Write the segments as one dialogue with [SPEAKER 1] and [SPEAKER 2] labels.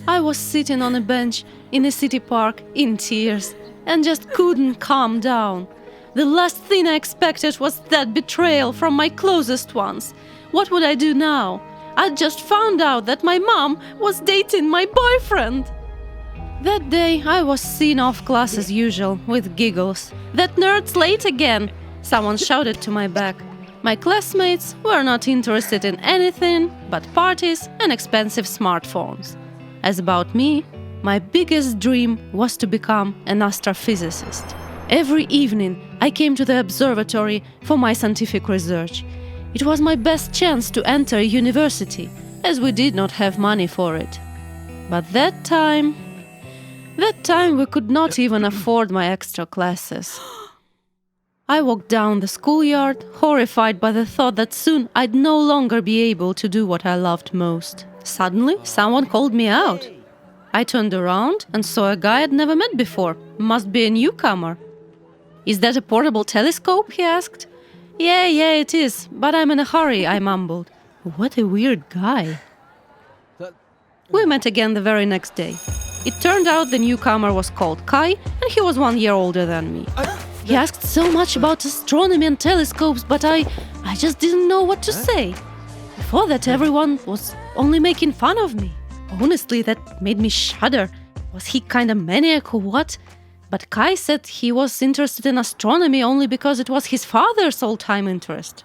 [SPEAKER 1] I was sitting on a bench in a city park in tears and just couldn't calm down. The last thing I expected was that betrayal from my closest ones. What would I do now? I just found out that my mom was dating my boyfriend. That day I was seen off class as usual, with giggles. "That nerd's late again!" someone shouted to my back. My classmates were not interested in anything but parties and expensive smartphones. As about me, my biggest dream was to become an astrophysicist. Every evening I came to the observatory for my scientific research. It was my best chance to enter a university, as we did not have money for it. But that time we could not even afford my extra classes. I walked down the schoolyard, horrified by the thought that soon I'd no longer be able to do what I loved most. Suddenly, someone called me out. I turned around and saw a guy I'd never met before. Must be a newcomer. "Is that a portable telescope?" he asked. Yeah, it is, but I'm in a hurry," I mumbled. What a weird guy. We met again the very next day. It turned out the newcomer was called Kai, and he was 1 year older than me. He asked so much about astronomy and telescopes, but I just didn't know what to say. Before that, everyone was only making fun of me. Honestly, that made me shudder. Was he kind of maniac or what? But Kai said he was interested in astronomy only because it was his father's old-time interest.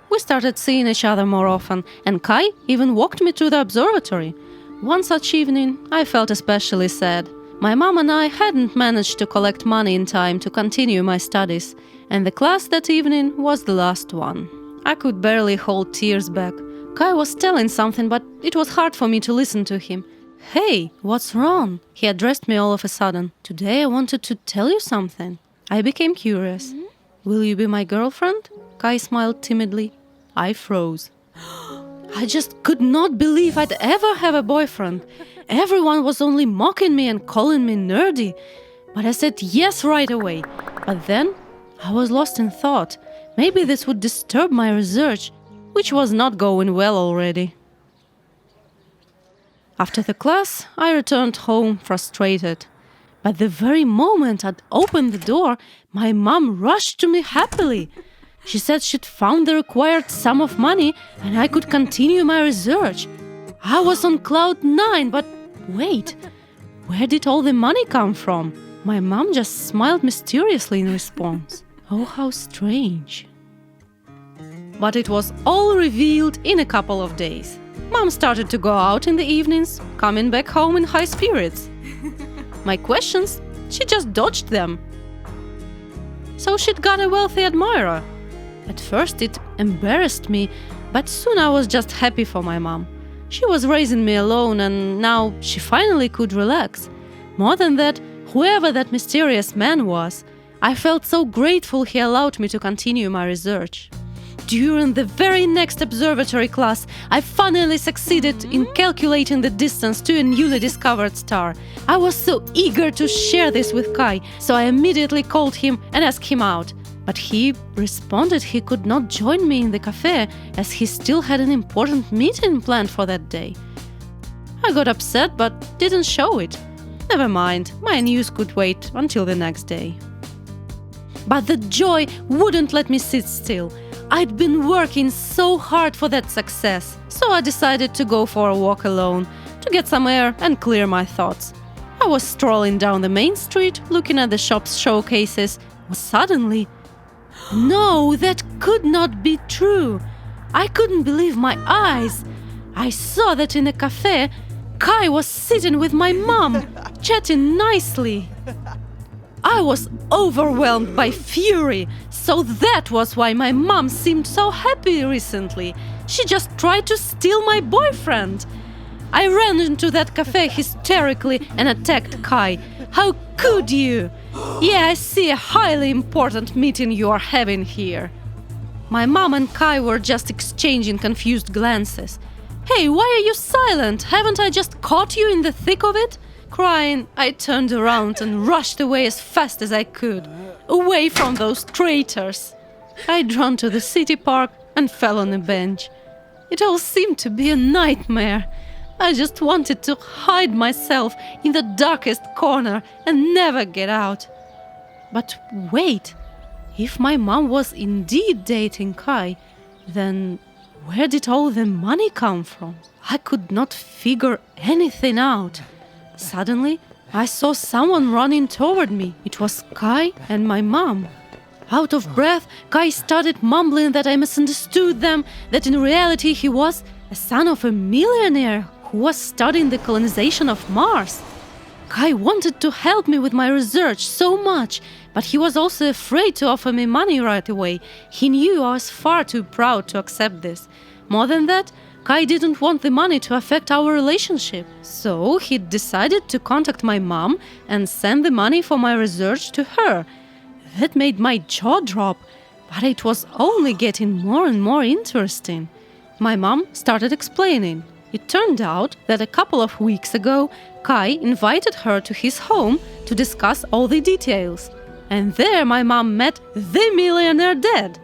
[SPEAKER 1] We started seeing each other more often, and Kai even walked me to the observatory. One such evening, I felt especially sad. My mom and I hadn't managed to collect money in time to continue my studies, and the class that evening was the last one. I could barely hold tears back. Kai was telling something, but it was hard for me to listen to him. "Hey, what's wrong?" He addressed me all of a sudden. "Today I wanted to tell you something." I became curious. "Will you be my girlfriend?" Kai smiled timidly. I froze. I just could not believe I'd ever have a boyfriend. Everyone was only mocking me and calling me nerdy. But I said yes right away. But then I was lost in thought. Maybe this would disturb my research, which was not going well already. After the class, I returned home frustrated. But the very moment I'd opened the door, my mom rushed to me happily. She said she'd found the required sum of money and I could continue my research. I was on cloud 9, but wait, where did all the money come from? My mom just smiled mysteriously in response. Oh, how strange. But it was all revealed in a couple of days. Mom started to go out in the evenings, coming back home in high spirits. My questions, she just dodged them. So she'd got a wealthy admirer. At first it embarrassed me, but soon I was just happy for my mom. She was raising me alone and now she finally could relax. More than that, whoever that mysterious man was, I felt so grateful he allowed me to continue my research. During the very next observatory class, I finally succeeded in calculating the distance to a newly discovered star. I was so eager to share this with Kai, so I immediately called him and asked him out. But he responded he could not join me in the cafe as he still had an important meeting planned for that day. I got upset but didn't show it. Never mind, my news could wait until the next day. But the joy wouldn't let me sit still. I'd been working so hard for that success, so I decided to go for a walk alone, to get some air and clear my thoughts. I was strolling down the main street, looking at the shop's showcases, when suddenly... No, that could not be true. I couldn't believe my eyes. I saw that in a cafe, Kai was sitting with my mom, chatting nicely. I was overwhelmed by fury, so that was why my mom seemed so happy recently. She just tried to steal my boyfriend. I ran into that cafe hysterically and attacked Kai. How could you? Yeah, I see a highly important meeting you are having here. My mom and Kai were just exchanging confused glances. Hey, why are you silent? Haven't I just caught you in the thick of it? Crying, I turned around and rushed away as fast as I could, away from those traitors. I'd run to the city park and fell on a bench. It all seemed to be a nightmare. I just wanted to hide myself in the darkest corner and never get out. But wait, if my mom was indeed dating Kai, then where did all the money come from? I could not figure anything out. Suddenly, I saw someone running toward me. It was Kai and my mom. Out of breath, Kai started mumbling that I misunderstood them, that in reality he was a son of a millionaire who was studying the colonization of Mars. Kai wanted to help me with my research so much, but he was also afraid to offer me money right away. He knew I was far too proud to accept this. More than that, Kai didn't want the money to affect our relationship. So he decided to contact my mom and send the money for my research to her. That made my jaw drop, but it was only getting more and more interesting. My mom started explaining. It turned out that a couple of weeks ago, Kai invited her to his home to discuss all the details. And there my mom met the millionaire dad.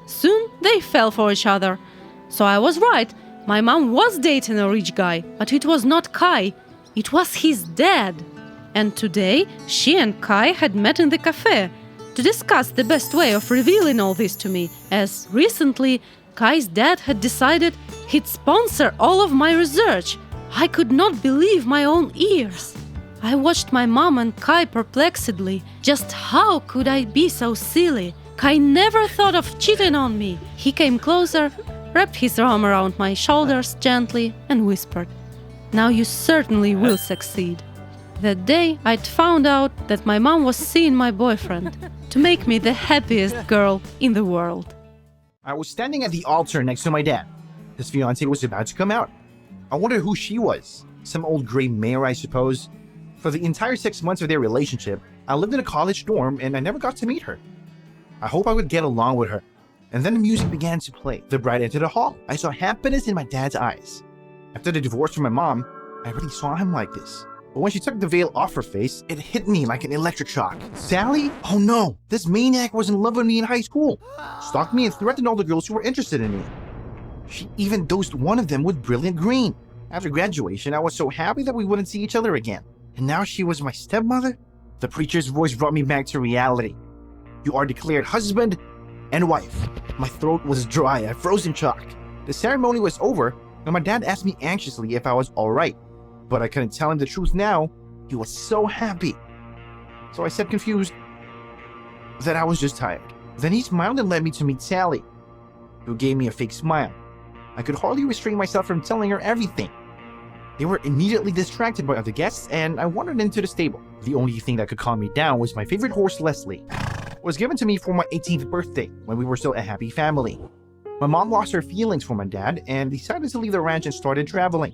[SPEAKER 1] Soon they fell for each other. So I was right. My mom was dating a rich guy, but it was not Kai. It was his dad. And today, she and Kai had met in the cafe to discuss the best way of revealing all this to me, as recently Kai's dad had decided he'd sponsor all of my research. I could not believe my own ears. I watched my mom and Kai perplexedly. Just how could I be so silly? Kai never thought of cheating on me. He came closer, wrapped his arm around my shoulders gently, and whispered, "Now you certainly will succeed." That day, I'd found out that my mom was seeing my boyfriend to make me the happiest girl in the world.
[SPEAKER 2] I was standing at the altar next to my dad. His fiancée was about to come out. I wondered who she was. Some old gray mare, I suppose. For the entire 6 months of their relationship, I lived in a college dorm and I never got to meet her. I hope I would get along with her. And then the music began to play. The bride entered the hall. I saw happiness in my dad's eyes. After the divorce from my mom, I really saw him like this. But when she took the veil off her face, it hit me like an electric shock. Sally? Oh no, this maniac was in love with me in high school. Stalked me and threatened all the girls who were interested in me. She even dosed one of them with brilliant green. After graduation, I was so happy that we wouldn't see each other again. And now she was my stepmother? The preacher's voice brought me back to reality. You are declared husband and wife. My throat was dry, I froze in shock. The ceremony was over, and my dad asked me anxiously if I was alright. But I couldn't tell him the truth now. He was so happy. So I said, confused, that I was just tired. Then he smiled and led me to meet Sally, who gave me a fake smile. I could hardly restrain myself from telling her everything. They were immediately distracted by other guests, and I wandered into the stable. The only thing that could calm me down was my favorite horse, Leslie. It was given to me for my 18th birthday, when we were still a happy family. My mom lost her feelings for my dad and decided to leave the ranch and started traveling.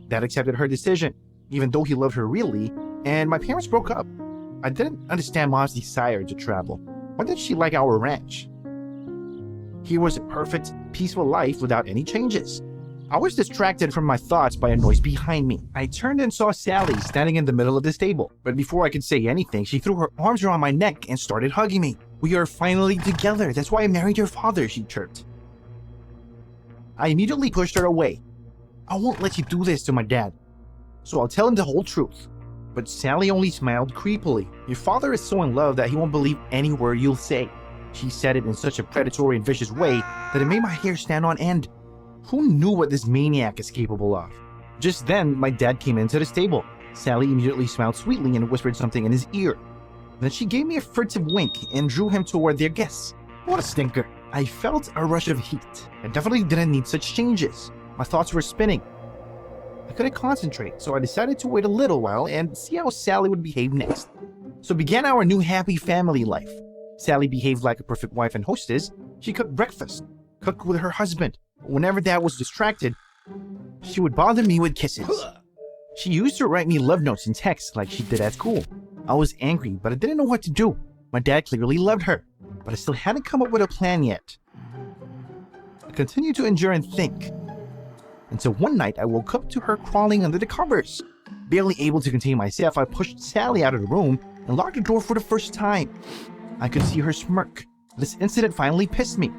[SPEAKER 2] Dad accepted her decision, even though he loved her really, and my parents broke up. I didn't understand Mom's desire to travel. Why did she like our ranch? Here was a perfect, peaceful life without any changes. I was distracted from my thoughts by a noise behind me. I turned and saw Sally standing in the middle of the stable. But before I could say anything, she threw her arms around my neck and started hugging me. "We are finally together. That's why I married your father," she chirped. I immediately pushed her away. "I won't let you do this to my dad, so I'll tell him the whole truth." But Sally only smiled creepily. "Your father is so in love that he won't believe any word you'll say." She said it in such a predatory and vicious way that it made my hair stand on end. Who knew what this maniac is capable of? Just then, my dad came into the stable. Sally immediately smiled sweetly and whispered something in his ear. Then she gave me a furtive wink and drew him toward their guests. What a stinker. I felt a rush of heat. I definitely didn't need such changes. My thoughts were spinning. I couldn't concentrate, so I decided to wait a little while and see how Sally would behave next. So began our new happy family life. Sally behaved like a perfect wife and hostess. She cooked breakfast, cooked with her husband. Whenever Dad was distracted, she would bother me with kisses. She used to write me love notes and texts like she did at school. I was angry, but I didn't know what to do. My dad clearly loved her, but I still hadn't come up with a plan yet. I continued to endure and think, until one night I woke up to her crawling under the covers. Barely able to contain myself, I pushed Sally out of the room and locked the door for the first time. I could see her smirk. This incident finally pissed me.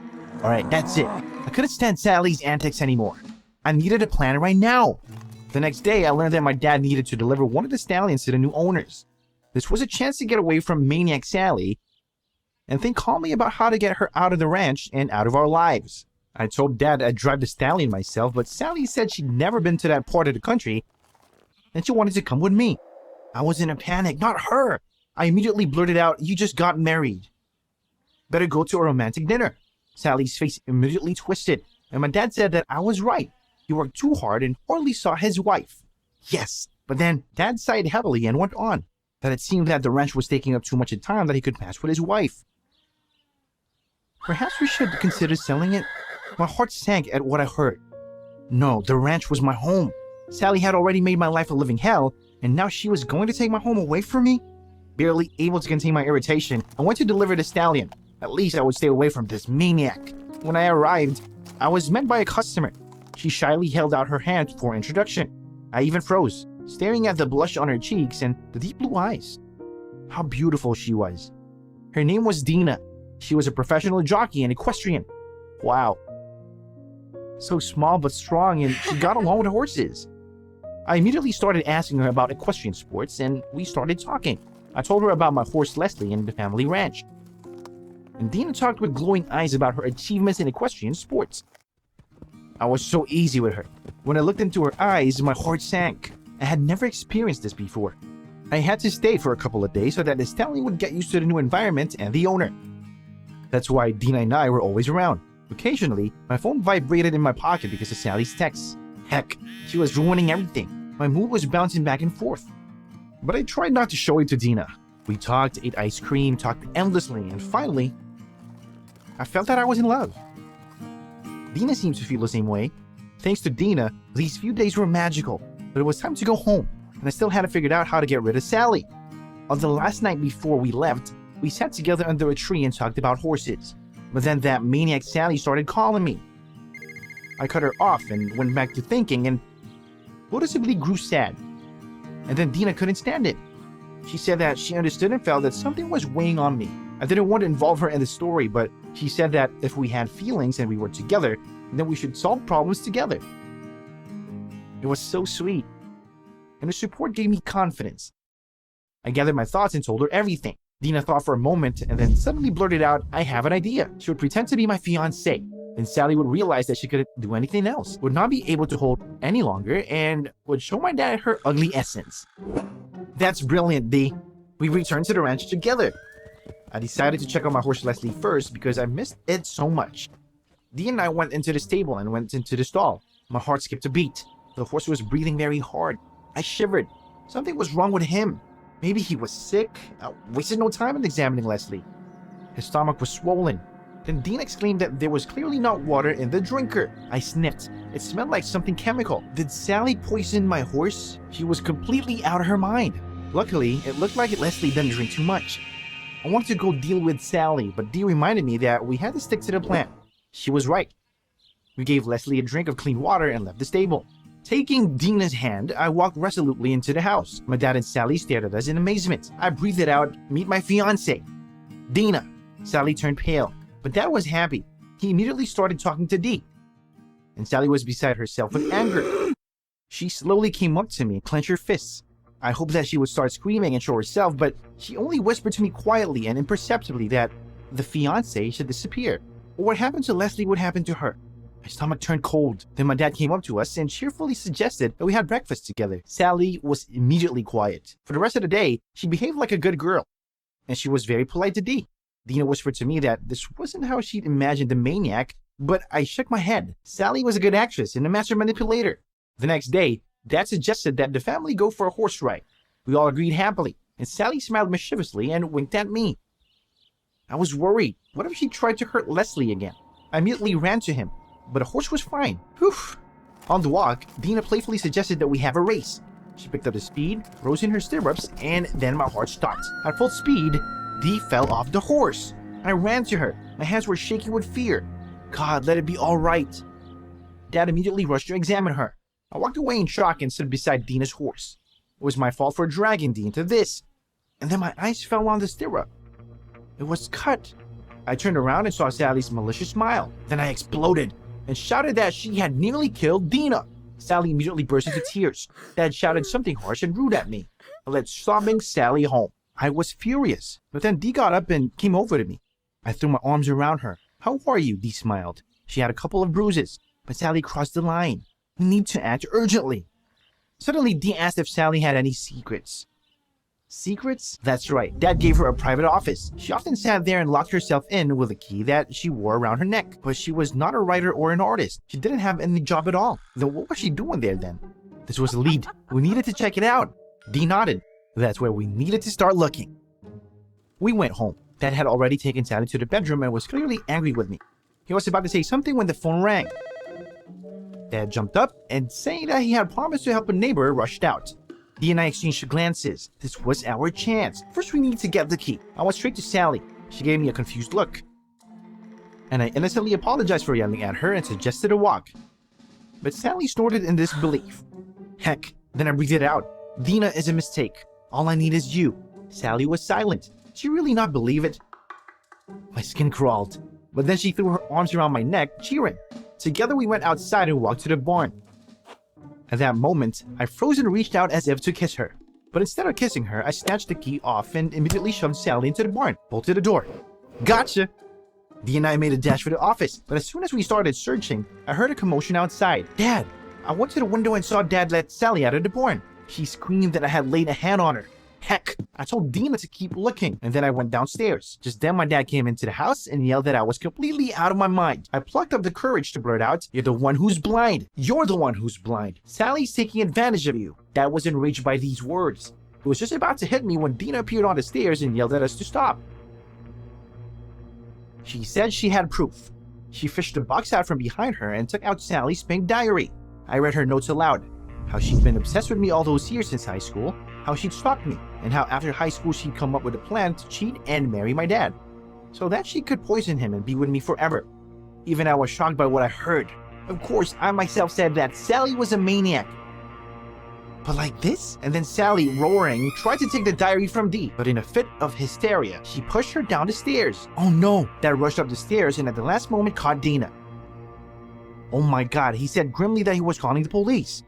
[SPEAKER 2] Alright, that's it. I couldn't stand Sally's antics anymore. I needed a plan right now. The next day, I learned that my dad needed to deliver one of the stallions to the new owners. This was a chance to get away from Maniac Sally and think calmly about how to get her out of the ranch and out of our lives. I told Dad I'd drive the stallion myself, but Sally said she'd never been to that part of the country and she wanted to come with me. I was in a panic, not her. I immediately blurted out, "You just got married. Better go to a romantic dinner." Sally's face immediately twisted, and my dad said that I was right. He worked too hard and hardly saw his wife. Yes, but then Dad sighed heavily and went on that it seemed that the ranch was taking up too much time that he could pass with his wife. Perhaps we should consider selling it. My heart sank at what I heard. No, the ranch was my home. Sally had already made my life a living hell, and now she was going to take my home away from me? Barely able to contain my irritation, I went to deliver the stallion. At least I would stay away from this maniac. When I arrived, I was met by a customer. She shyly held out her hand for introduction. I even froze, staring at the blush on her cheeks and the deep blue eyes. How beautiful she was. Her name was Dina. She was a professional jockey and equestrian. Wow. So small but strong, and she got along with horses. I immediately started asking her about equestrian sports, and we started talking. I told her about my horse Leslie and the family ranch. And Dina talked with glowing eyes about her achievements in equestrian sports. I was so easy with her. When I looked into her eyes, my heart sank. I had never experienced this before. I had to stay for a couple of days so that the stallion would get used to the new environment and the owner. That's why Dina and I were always around. Occasionally, my phone vibrated in my pocket because of Sally's texts. Heck, she was ruining everything. My mood was bouncing back and forth. But I tried not to show it to Dina. We talked, ate ice cream, talked endlessly, and finally, I felt that I was in love. Dina seems to feel the same way. Thanks to Dina, these few days were magical, but it was time to go home, and I still hadn't figured out how to get rid of Sally. On the last night before we left, we sat together under a tree and talked about horses. But then that maniac Sally started calling me. I cut her off and went back to thinking and noticeably grew sad. And then Dina couldn't stand it. She said that she understood and felt that something was weighing on me. I didn't want to involve her in the story, but she said that if we had feelings and we were together, then we should solve problems together. It was so sweet. And her support gave me confidence. I gathered my thoughts and told her everything. Dina thought for a moment and then suddenly blurted out, "I have an idea." She would pretend to be my fiancé. Then Sally would realize that she couldn't do anything else, would not be able to hold any longer, and would show my dad her ugly essence. That's brilliant, D. We returned to the ranch together. I decided to check on my horse Leslie first because I missed it so much. Dee and I went into the stable and went into the stall. My heart skipped a beat. The horse was breathing very hard. I shivered. Something was wrong with him. Maybe he was sick. I wasted no time in examining Leslie. His stomach was swollen. Then Dean exclaimed that there was clearly not water in the drinker. I sniffed. It smelled like something chemical. Did Sally poison my horse? She was completely out of her mind. Luckily, it looked like Leslie didn't drink too much. I wanted to go deal with Sally, but Dee reminded me that we had to stick to the plan. She was right. We gave Leslie a drink of clean water and left the stable. Taking Dina's hand, I walked resolutely into the house. My dad and Sally stared at us in amazement. I breathed it out, "Meet my fiancée, Dina." Sally turned pale, but Dad was happy. He immediately started talking to Dee. And Sally was beside herself with anger. She slowly came up to me, clenched her fists. I hoped that she would start screaming and show herself, but she only whispered to me quietly and imperceptibly that the fiancé should disappear. Or what happened to Leslie would happen to her. My stomach turned cold. Then my dad came up to us and cheerfully suggested that we had breakfast together. Sally was immediately quiet. For the rest of the day, she behaved like a good girl. And she was very polite to Dee. Dina whispered to me that this wasn't how she'd imagined the maniac, but I shook my head. Sally was a good actress and a master manipulator. The next day, Dad suggested that the family go for a horse ride. We all agreed happily, and Sally smiled mischievously and winked at me. I was worried. What if she tried to hurt Leslie again? I immediately ran to him, but the horse was fine. Whew. On the walk, Dina playfully suggested that we have a race. She picked up the speed, rose in her stirrups, and then my heart stopped. At full speed, Dee fell off the horse. I ran to her. My hands were shaking with fear. God, let it be all right. Dad immediately rushed to examine her. I walked away in shock and stood beside Dina's horse. It was my fault for dragging Dee into this. And then my eyes fell on the stirrup. It was cut. I turned around and saw Sally's malicious smile. Then I exploded and shouted that she had nearly killed Dina. Sally immediately burst into tears. Dad shouted something harsh and rude at me. I led sobbing Sally home. I was furious, but then Dee got up and came over to me. I threw my arms around her. "How are you?" Dee smiled. She had a couple of bruises, but Sally crossed the line. "We need to act urgently." Suddenly, Dee asked if Sally had any secrets. Secrets? That's right. Dad gave her a private office. She often sat there and locked herself in with a key that she wore around her neck. But she was not a writer or an artist. She didn't have any job at all. Then what was she doing there then? This was a lead. We needed to check it out. Dee nodded. That's where we needed to start looking. We went home. Dad had already taken Sally to the bedroom and was clearly angry with me. He was about to say something when the phone rang. Dad jumped up and, saying that he had promised to help a neighbor, rushed out. Dee and I exchanged glances. This was our chance. First, we needed to get the key. I went straight to Sally. She gave me a confused look. And I innocently apologized for yelling at her and suggested a walk. But Sally snorted in disbelief. Heck, then I breathed it out. "Dina is a mistake. All I need is you." Sally was silent. Did she really not believe it? My skin crawled. But then she threw her arms around my neck, cheering. Together we went outside and walked to the barn. At that moment, I froze and reached out as if to kiss her. But instead of kissing her, I snatched the key off and immediately shoved Sally into the barn, bolted the door. "Gotcha!" Dee and I made a dash for the office, but as soon as we started searching, I heard a commotion outside. "Dad!" I went to the window and saw Dad let Sally out of the barn. She screamed that I had laid a hand on her. Heck, I told Dina to keep looking, and then I went downstairs. Just then my dad came into the house and yelled that I was completely out of my mind. I plucked up the courage to blurt out, "You're the one who's blind. You're the one who's blind. Sally's taking advantage of you." Dad was enraged by these words. He was just about to hit me when Dina appeared on the stairs and yelled at us to stop. She said she had proof. She fished a box out from behind her and took out Sally's pink diary. I read her notes aloud. How she'd been obsessed with me all those years since high school, how she'd stalked me, and how after high school she'd come up with a plan to cheat and marry my dad, so that she could poison him and be with me forever. Even I was shocked by what I heard. Of course, I myself said that Sally was a maniac. But like this? And then Sally, roaring, tried to take the diary from Dee, but in a fit of hysteria, she pushed her down the stairs. Oh no! Dad rushed up the stairs and at the last moment caught Dina. Oh my god, he said grimly that he was calling the police.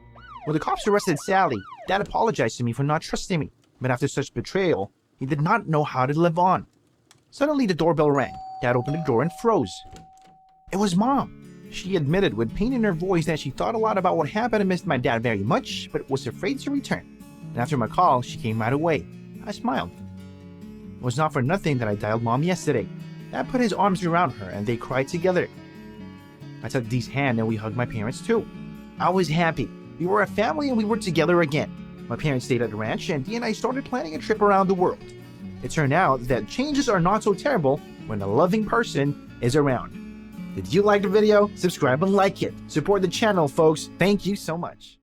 [SPEAKER 2] When the cops arrested Sally, Dad apologized to me for not trusting me, but after such betrayal, he did not know how to live on. Suddenly the doorbell rang. Dad opened the door and froze. It was Mom. She admitted with pain in her voice that she thought a lot about what happened and missed my dad very much, but was afraid to return. And after my call, she came right away. I smiled. It was not for nothing that I dialed Mom yesterday. Dad put his arms around her and they cried together. I took Dee's hand and we hugged my parents too. I was happy. We were a family and we were together again. My parents stayed at the ranch and Dee and I started planning a trip around the world. It turned out that changes are not so terrible when a loving person is around. Did you like the video? Subscribe and like it. Support the channel, folks. Thank you so much.